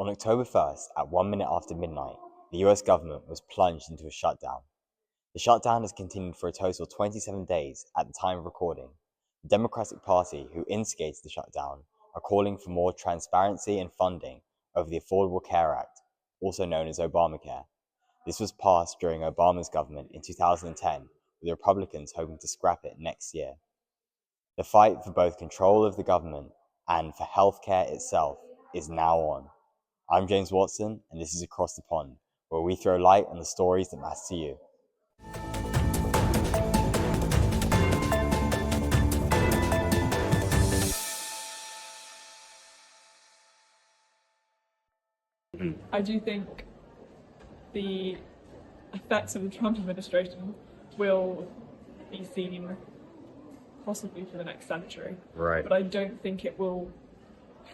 On October 1st, at 1 minute after midnight, the US government was plunged into a shutdown. The shutdown has continued for a total of 27 days at the time of recording. The Democratic Party, who instigated the shutdown, are calling for more transparency and funding over the Affordable Care Act, also known as Obamacare. This was passed during Obama's government in 2010, with the Republicans hoping to scrap it next year. The fight for both control of the government and for healthcare itself is now on. I'm James Watson, and this is Across the Pond, where we throw light on the stories that matter to you. I do think the effects of the Trump administration will be seen possibly for the next century. Right. But I don't think it will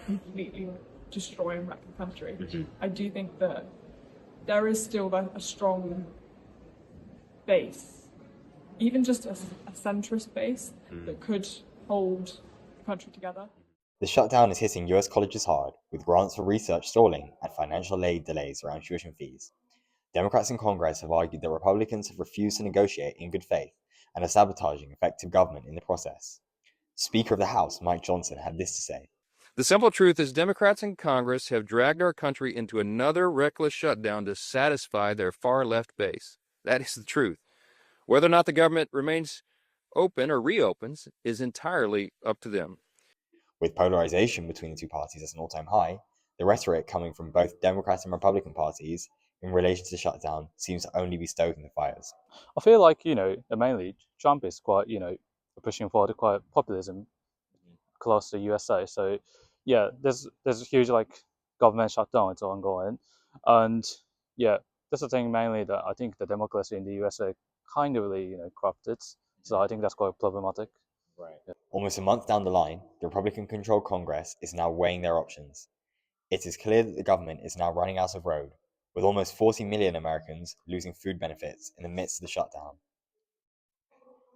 completely destroy and wreck the country. I do think that there is still a strong base, even just a centrist base, that could hold the country together. The shutdown is hitting US colleges hard, with grants for research stalling and financial aid delays around tuition fees. Democrats in Congress have argued that Republicans have refused to negotiate in good faith and are sabotaging effective government in the process. Speaker of the House, Mike Johnson, had this to say. The simple truth is Democrats in Congress have dragged our country into another reckless shutdown to satisfy their far-left base. That is the truth. Whether or not the government remains open or reopens is entirely up to them. With polarization between the two parties at an all-time high, the rhetoric coming from both Democrat and Republican parties in relation to the shutdown seems to only be stoking the fires. I feel like, mainly Trump is quite, pushing forward quite populism across the USA. So, yeah, there's a huge, government shutdown. It's ongoing. And, yeah, that's the thing mainly that I think the democracy in the USA kind of really, corrupted. So I think that's quite problematic. Right. Yeah. Almost a month down the line, the Republican-controlled Congress is now weighing their options. It is clear that the government is now running out of road, with almost 40 million Americans losing food benefits in the midst of the shutdown.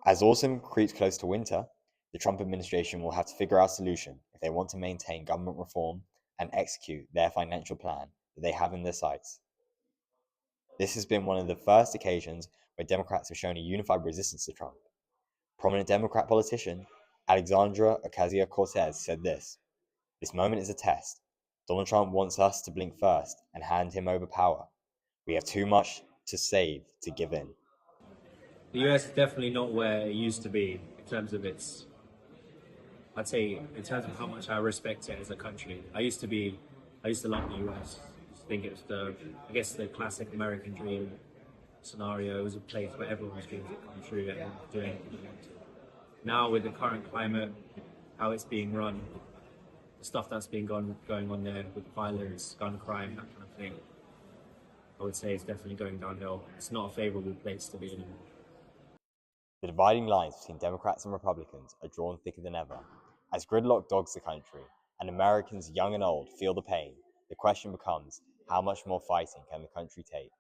As autumn creeps close to winter, the Trump administration will have to figure out a solution if they want to maintain government reform and execute their financial plan that they have in their sights. This has been one of the first occasions where Democrats have shown a unified resistance to Trump. Prominent Democrat politician Alexandra Ocasio-Cortez said this: "This moment is a test. Donald Trump wants us to blink first and hand him over power. We have too much to save to give in." The US is definitely not where it used to be in terms of I'd say in terms of how much I respect it as a country. I used to love the US. I think it's the classic American dream scenario. It was a place where everyone's dreams would come true and doing what they want to. Now with the current climate, how it's being run, the stuff that's been going on there with violence, gun crime, that kind of thing, I would say it's definitely going downhill. It's not a favorable place to be in. The dividing lines between Democrats and Republicans are drawn thicker than ever. As gridlock dogs the country, and Americans young and old feel the pain, the question becomes, how much more fighting can the country take?